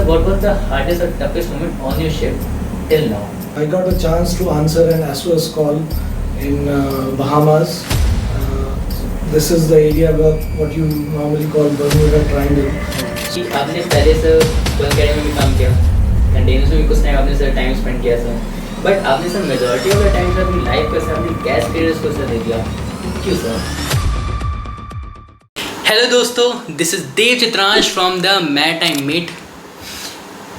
what was the hardest or toughest moment on your shift till now? I got a chance to answer an SOS call in Bahamas. This is the area where what you normally call Bermuda Triangle. कि आपने पहले sir one academy में काम किया, containers में भी कुछ time आपने सर टाइम स्पेंड किया सर, बट आपने sir majority of the time sir अपनी लाइफ को सर अपनी गैस करियर्स को सर दे दिया, क्यों सर? हेलो दोस्तों, this is Dev Chitransh from the mat I met.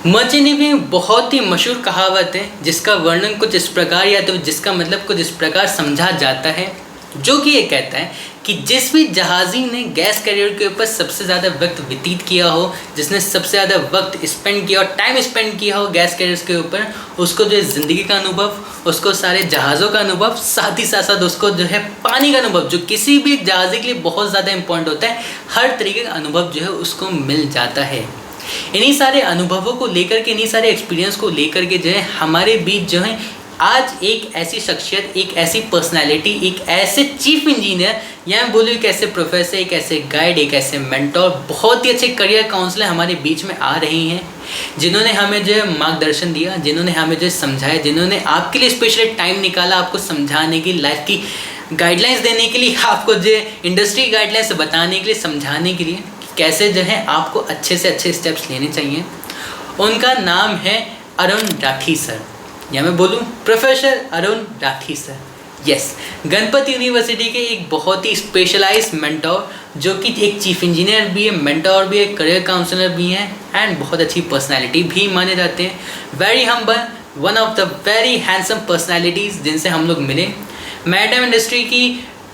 Merchant navy में बहुत ही मशहूर कहावत है जिसका वर्णन कुछ इस प्रकार या तो जिसका मतलब कुछ इस प्रकार समझा जाता है, जो कि ये कहता है कि जिस भी जहाज़ी ने गैस कैरियर के ऊपर सबसे ज़्यादा वक्त व्यतीत किया हो, जिसने सबसे ज़्यादा वक्त स्पेंड किया और टाइम स्पेंड किया हो गैस कैरियर्स के ऊपर, उसको जो है ज़िंदगी का अनुभव, उसको सारे जहाज़ों का अनुभव, साथ ही साथ उसको जो है पानी का अनुभव, जो किसी भी जहाज़ी के लिए बहुत ज़्यादा इंपॉर्टेंट होता है, हर तरीके का अनुभव जो है उसको मिल जाता है। इन्हीं सारे अनुभवों को लेकर के, इन्हीं सारे एक्सपीरियंस को लेकर के जो है हमारे बीच जो है आज एक ऐसी शख्सियत, एक ऐसी पर्सनालिटी, एक ऐसे चीफ इंजीनियर या मैं बोलूँ एक ऐसे प्रोफेसर, एक ऐसे गाइड, एक ऐसे मेंटोर, बहुत ही अच्छे करियर काउंसलर हमारे बीच में आ रही हैं, जिन्होंने हमें जो है मार्गदर्शन दिया, जिन्होंने हमें जो है समझाया, जिन्होंने आपके लिए स्पेशली टाइम निकाला आपको समझाने की, लाइफ की गाइडलाइंस देने के लिए, आपको जो है इंडस्ट्री गाइडलाइंस बताने के लिए, समझाने के लिए कैसे जो है आपको अच्छे से अच्छे स्टेप्स लेने चाहिए। उनका नाम है अरुण राठी सर, या मैं बोलूँ professor Arun Rathi sir. Yes, Ganpati university के एक बहुत ही स्पेशलाइज्ड मेंटोर, जो कि एक चीफ इंजीनियर भी है, मेंटोर भी है, करियर काउंसलर भी हैं एंड बहुत अच्छी पर्सनालिटी भी माने जाते हैं। Very humble, one of the very handsome personalities जिनसे हम लोग मिले। मैरिटाइम इंडस्ट्री की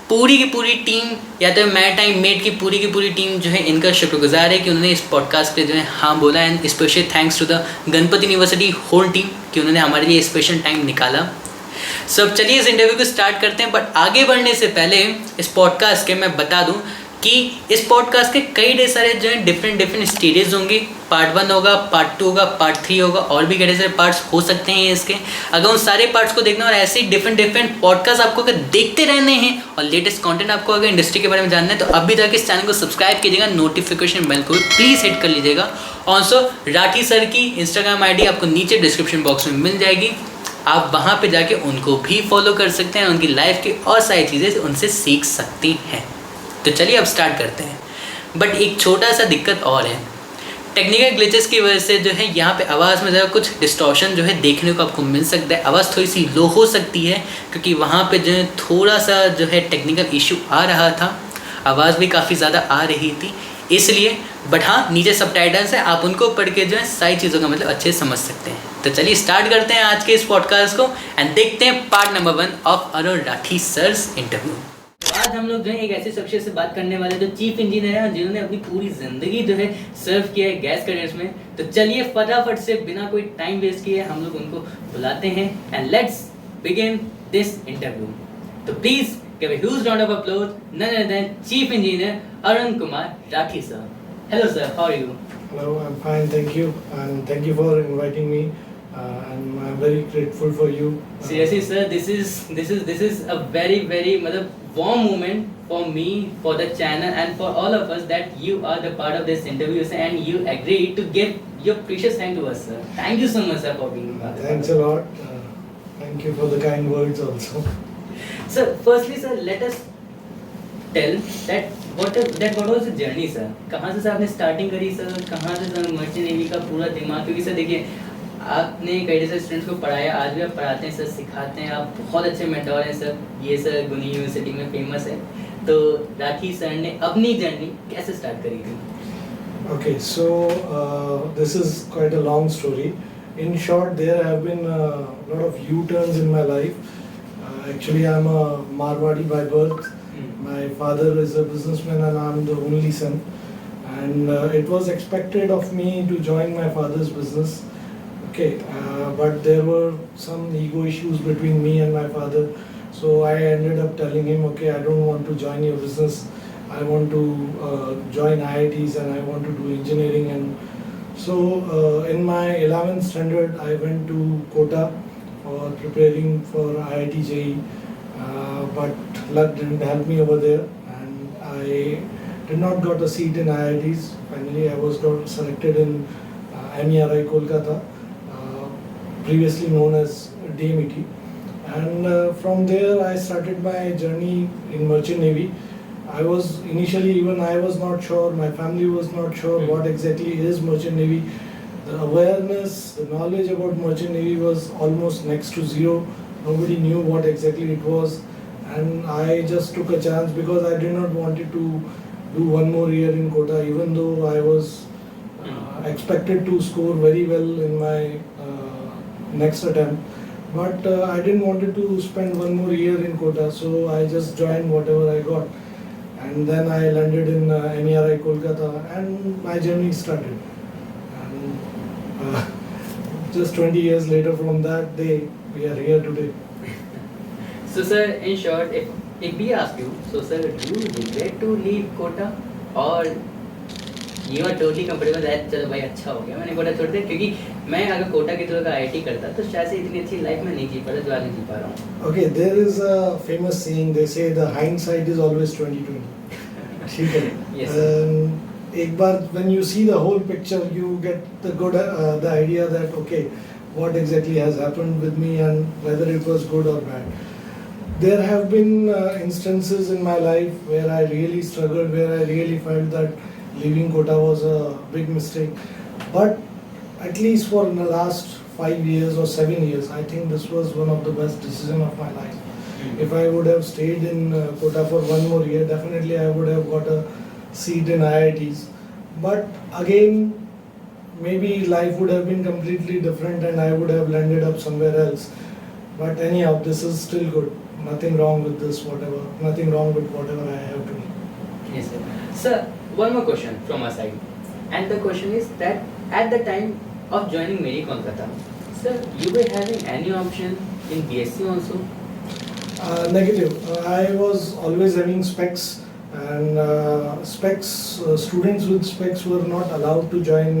पूरी टीम या तो मैरिटाइम मेट की पूरी टीम जो है इनका शुक्रगुजार है कि उन्होंने इस पॉडकास्ट पे जो है हाँ बोला, and special thanks to the Ganpati University whole team कि उन्होंने हमारे लिए स्पेशल टाइम निकाला। सब चलिए इस इंटरव्यू को स्टार्ट करते हैं, बट आगे बढ़ने से पहले इस पॉडकास्ट के मैं बता दूं कि इस पॉडकास्ट के कई ढेर सारे जो है डिफरेंट स्टेजेस होंगे। पार्ट 1 होगा, पार्ट 2 होगा, पार्ट 3 होगा, और भी कई सारे पार्ट्स हो सकते हैं इसके। अगर उन सारे पार्ट्स को देखना और ऐसे ही डिफरेंट पॉडकास्ट आपको अगर देखते रहने हैं और लेटेस्ट कंटेंट आपको अगर इंडस्ट्री के बारे में जानना है, तो अभी जाके इस चैनल को सब्सक्राइब कीजिएगा, नोटिफिकेशन बेल को प्लीज़ हिट कर लीजिएगा। ऑल्सो राठी सर की इंस्टाग्राम ID आपको नीचे डिस्क्रिप्शन बॉक्स में मिल जाएगी, आप वहाँ पे जाके उनको भी फॉलो कर सकते हैं, उनकी लाइफ की और सारी चीज़ें उनसे सीख सकती हैं। तो चलिए अब स्टार्ट करते हैं। बट एक छोटा सा दिक्कत और है, टेक्निकल ग्लिचेस की वजह से जो है यहाँ पे आवाज़ में ज़रा कुछ डिस्टॉर्शन जो है देखने को आपको मिल सकता है। आवाज़ थोड़ी सी लो हो सकती है क्योंकि वहाँ पे जो है थोड़ा सा जो है टेक्निकल इशू आ रहा था, आवाज़ भी काफ़ी ज़्यादा आ रही थी इसलिए। बट हाँ, नीचे सबटाइटल्स है, आप उनको पढ़ के जो है सारी चीज़ों का मतलब अच्छे से समझ सकते हैं। तो चलिए स्टार्ट करते हैं आज के इस पॉडकास्ट को एंड देखते हैं part number 1 of Arun Rathi sir's interview. आज हम लोग जो है एक ऐसी शख्सियत से बात करने वाले जो चीफ इंजीनियर है, जिन्होंने अपनी पूरी जिंदगी जो है सर्व किया है गैस करियर्स में। तो चलिए फटाफट से बिना कोई टाइम वेस्ट किए हम लोग उनको बुलाते हैं and let's begin this interview. तो please give a huge round of applause, none other than Chief Engineer Arun Kumar Rathi sir. Hello sir, how are you? Hello, I'm fine, thank you, and thank you for inviting me. And I'm very grateful for you. Seriously sir, this is a very मतलब warm moment for me, for the channel, and for all of us that you are the part of this interview and you agreed to give your precious time to us sir. Thank you so much sir for being part of it. Thanks a lot. Thank you for the kind words also. Sir, firstly sir, let us tell that what was the journey sir? कहाँ से sir आपने starting करी sir? कहाँ से sir merchant navy का पूरा दिमाग? क्योंकि सर देखिए आपने कई सारे स्टूडेंट्स को पढ़ाया, आज भी आप पढ़ाते हैं सर, सिखाते हैं, आप बहुत अच्छे मेंटोर हैं सर। ये सर गुनी यूनिवर्सिटी में फेमस है। तो राठी सर ने अपनी जर्नी कैसे स्टार्ट करी थी? Okay, so this is quite a long story. In short, there have been a lot of U-turns in my life. Actually, I'm a Marwadi by birth. My father is a businessman and I'm the only son. And it was expected of me to join my father's business. Okay, but there were some ego issues between me and my father. So I ended up telling him, okay, I don't want to join your business. I want to join IITs and I want to do engineering. And so in my 11th standard, I went to Kota for preparing for IIT JEE, but luck didn't help me over there, and I did not got a seat in IITs. Finally, I was got selected in MERI Kolkata, previously known as DMET. And from there I started my journey in Merchant Navy. I was initially, even I was not sure, my family was not sure what exactly is Merchant Navy. The awareness, the knowledge about Merchant Navy was almost next to zero. Nobody knew what exactly it was, and I just took a chance because I did not wanted to do one more year in Kota, even though I was expected to score very well in my next attempt. But I didn't wanted to spend one more year in Kota, so I just joined whatever I got. And then I landed in MERI Kolkata, and my journey started. And just 20 years later from that day, we are here today. So sir, in short, if we ask you, so sir, do you regret to leave Kota or you are totally comfortable that चलो भाई अच्छा हो गया मैंने कोटा छोड़ दिया, क्योंकि मैं अगर कोटा की तरह का IIT करता तो शायद से इतनी अच्छी लाइफ में नहीं जी पाता जो आज मैं जी पा रहा हूँ. Okay, there is a famous saying. They say the hindsight is always 20/20. ठीक है. Yes. एक बार when you see the whole picture, you get the idea that okay, what exactly has happened with me and whether it was good or bad. There have been instances in my life where I really struggled, where I really felt that leaving Kota was a big mistake. But at least for the last 5 years or 7 years, I think this was one of the best decisions of my life. If I would have stayed in Kota for one more year, definitely I would have got a seat in IITs. But again, maybe life would have been completely different and I would have landed up somewhere else. But anyhow, this is still good. Nothing wrong with this, whatever. Nothing wrong with whatever I have to do. Yes sir. Sir, one more question from our side, and the question is that at the time of joining MERI Kolkata, sir, you were having any option in BSc also? Negative. I was always having specs, and students with specs were not allowed to join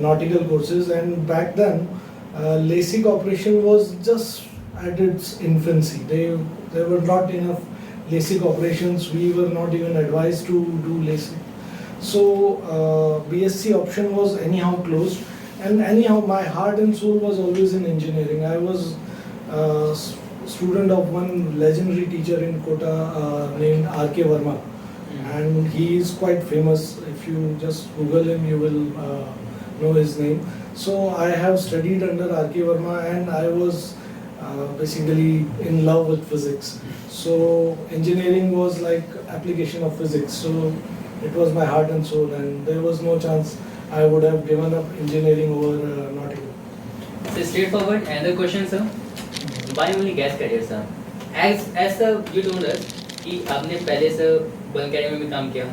nautical courses. And back then, LASIK operation was just at its infancy. There were not enough LASIK operations. We were not even advised to do LASIK. So BSc option was anyhow closed, and anyhow my heart and soul was always in engineering. I was student of one legendary teacher in Kota named R.K. Verma, and he is quite famous. If you just Google him, you will know his name. So I have studied under R.K. Verma, and I was basically in love with physics. So engineering was like application of physics. So it was my heart and soul, and there was no chance I would have given up engineering over nautical. So straightforward. Another question, sir. Why only gas career, sir? As sir, you told us कि आपने पहले sir bulk carrier में भी काम किया,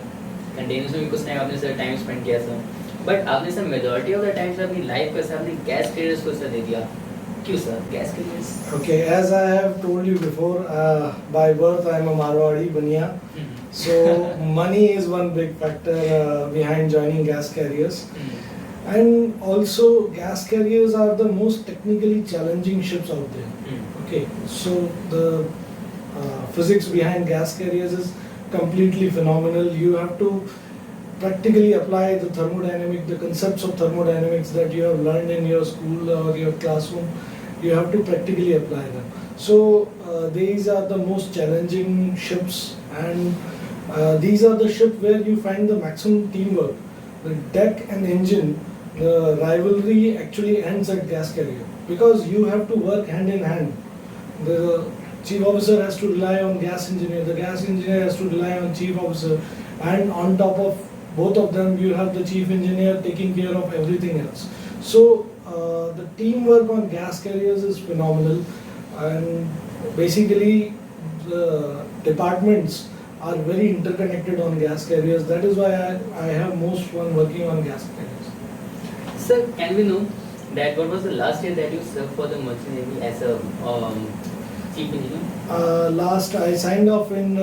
containers में भी कुछ टाइम आपने सर टाइम स्पेंड किया सर, बट आपने sir majority of the time sir अपनी लाइफ का सर आपने गैस कैरियर्स को सर दे दिया. क्यों sir gas carriers? Okay, as I have told you before, by birth I am a Marwadi Baniya. So money is one big factor behind joining gas carriers. And also gas carriers are the most technically challenging ships out there. Okay, so the physics behind gas carriers is completely phenomenal. You have to practically apply the thermodynamic, the concepts of thermodynamics that you have learned in your school or your classroom. You have to practically apply them. So these are the most challenging ships, and these are the ships where you find the maximum teamwork. The deck and engine, the rivalry actually ends at gas carrier because you have to work hand in hand. The chief officer has to rely on gas engineer, the gas engineer has to rely on chief officer, and on top of both of them you have the chief engineer taking care of everything else. So the teamwork on gas carriers is phenomenal, and basically the departments are very interconnected on gas carriers. That is why I have most fun working on gas carriers. Sir, can we know that what was the last year that you served for the Merchant Navy as a chief engineer? Last I signed off in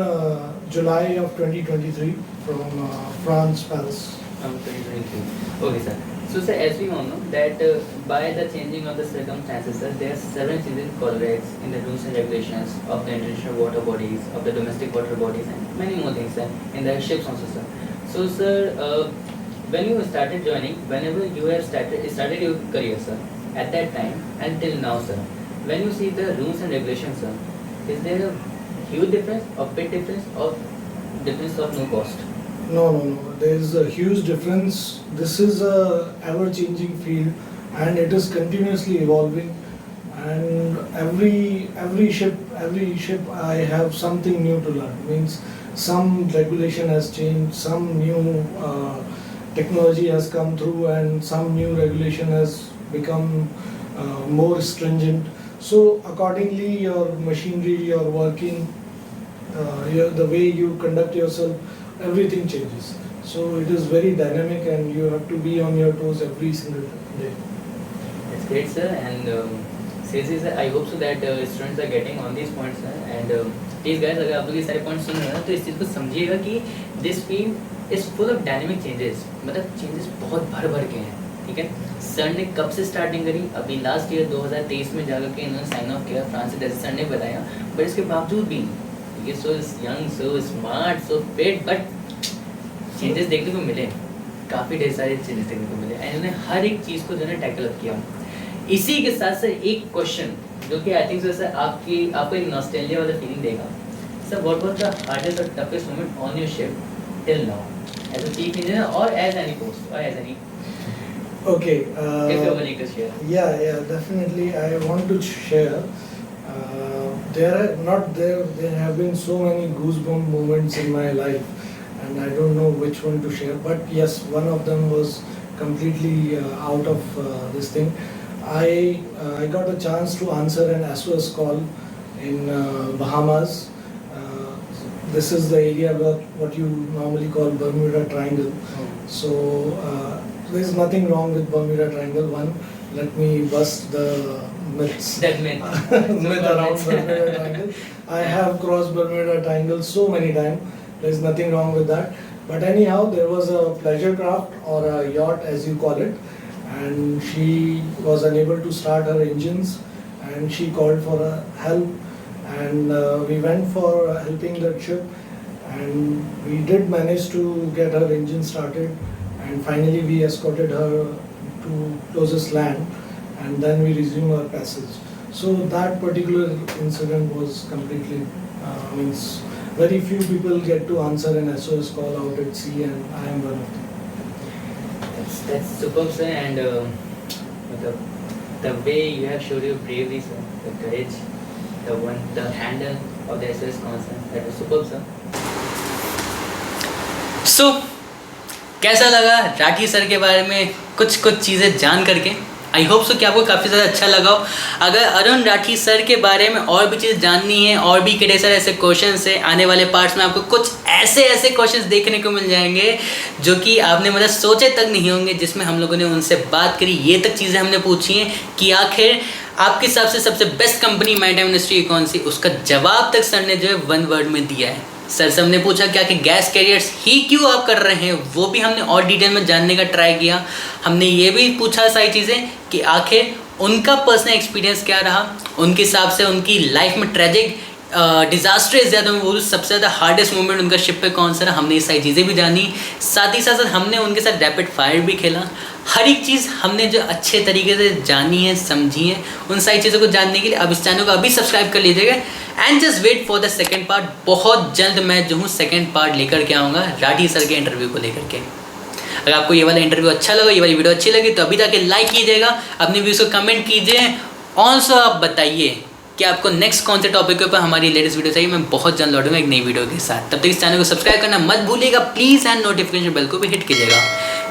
July of 2023 from France, Paris. 2023. Okay, sir. So, sir, as we all know that by the changing of the circumstances, sir, there are several changes in codex, in the rules and regulations of the international water bodies, of the domestic water bodies, and many more things, sir, in the ships also, sir. So, sir, when you started joining, whenever you have started your career, sir, at that time and till now, sir, when you see the rules and regulations, sir, is there a huge difference, or big difference, or difference of no cost? No. There is a huge difference. This is a ever-changing field, and it is continuously evolving. And every ship, I have something new to learn. Means some regulation has changed, some new technology has come through, and some new regulation has become more stringent. So accordingly, your machinery, your working, the way you conduct yourself, everything changes. So it is very dynamic, and you have to be on your toes every single day. That's great, sir. And seriously, sir, I hope so that students are getting on these points, sir. And please, guys, अगर आप लोग ये सारे points सुन रहे हैं ना, तो इस चीज़ को समझिएगा कि this field is full of dynamic changes. मतलब चेंजेस बहुत भर के हैं. ठीक है, सर ने कब से स्टार्टिंग करी? अभी लास्ट ईयर 2023 में जाकर के इन्होंने साइन ऑफ किया फ्रांस से, जैसे सर ने बताया. बट इसके बावजूद भी ये so young, so smart, so fit, but changes देखने को मिले. काफ़ी ढेर सारे चेंजेस देखने को मिले. एंड इन्होंने हर एक चीज़ को जो है टैकल अप किया. इसी के साथ सर एक क्वेश्चन जो कि आई थिंक सर आपको एक नॉस्टैल्जिया वाला फीलिंग देगा. Sir, what was the hardest or toughest moment on your ship till now as a chief engineer or as any post or as any? Okay. If you're willing to share. Yeah, definitely. I want to share. There have been so many goosebump moments in my life, and I don't know which one to share. But yes, one of them was completely out of this thing. I got a chance to answer an SOS call in Bahamas. This is the area what you normally call Bermuda Triangle. So there is nothing wrong with Bermuda Triangle. One, let me bust the myths. That myth. Myth around Bermuda Triangle. I have crossed Bermuda Triangle so many times. There is nothing wrong with that. But anyhow, there was a pleasure craft or a yacht, as you call it, and she was unable to start her engines, and she called for help, and we went for helping that ship, and we did manage to get her engine started, and finally we escorted her to closest land, and then we resumed our passage. So that particular incident was completely means very few people get to answer an SOS call out at sea, and I am one of them. That's superb, sir. And the way you have showed your bravery, sir, the courage, the handle of the SOS call, sir, that was superb, sir. So, कैसा लगा Rathi sir के बारे में कुछ चीज़ें जान करके? I hope so कि आपको काफ़ी ज़्यादा अच्छा लगा हो. अगर अरुण राठी सर के बारे में और भी चीज़ जाननी है, और भी ढेर सारे ऐसे क्वेश्चन है, आने वाले पार्ट्स में आपको कुछ ऐसे क्वेश्चन देखने को मिल जाएंगे जो कि आपने मतलब सोचे तक नहीं होंगे, जिसमें हम लोगों ने उनसे बात करी. ये तक चीज़ें हमने पूछी हैं कि आखिर आपके हिसाब से सबसे बेस्ट कंपनी मैरीटाइम इंडस्ट्री कौन सी, उसका जवाब तक सर ने जो है वन वर्ड में दिया है. सर से हमने पूछा क्या कि गैस कैरियर्स ही क्यों आप कर रहे हैं, वो भी हमने और डिटेल में जानने का ट्राई किया. हमने ये भी पूछा सारी चीज़ें कि आखिर उनका पर्सनल एक्सपीरियंस क्या रहा, उनके हिसाब से उनकी लाइफ में ट्रेजिक डिज़ास्टर ज़्यादा में वो सबसे ज़्यादा हार्डेस्ट मोमेंट उनका शिप पे कौन सा रहा. हमने ये सारी चीज़ें भी जानी. साथ ही साथ हमने उनके साथ रैपिड फायर भी खेला. हर एक चीज़ हमने जो अच्छे तरीके से जानी है, समझी है. उन सारी चीज़ों को जानने के लिए अब इस चैनल को अभी सब्सक्राइब कर लीजिएगा. And just wait for the second part. बहुत जल्द मैं जो हूँ सेकेंड पार्ट लेकर के आऊँगा राठी सर के इंटरव्यू को लेकर के. अगर आपको ये वाला इंटरव्यू अच्छा लगा, ये वाली वीडियो अच्छी लगी, तो अभी जाके लाइक कीजिएगा, अपने व्यूज़ को कमेंट कीजिए. ऑल्सो आप बताइए कि आपको नेक्स्ट कौन से टॉपिक के ऊपर हमारी लेटेस्ट वीडियो चाहिए. मैं बहुत जल्द लौटूंगा एक नई वीडियो के साथ. तब तक इस चैनल को सब्सक्राइब करना मत भूलिएगा प्लीज़, एंड नोटिफिकेशन बेल को भी हिट कीजिएगा.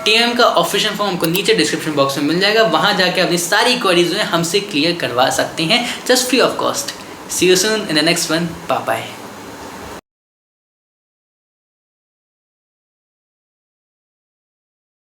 टीएम का ऑफिशियल फॉर्म हमको नीचे डिस्क्रिप्शन बॉक्स में मिल जाएगा. वहाँ जाके अपनी सारी क्वेरीज जो है हमसे क्लियर करवा सकते हैं, just free of cost. See you soon in the next one. Bye bye.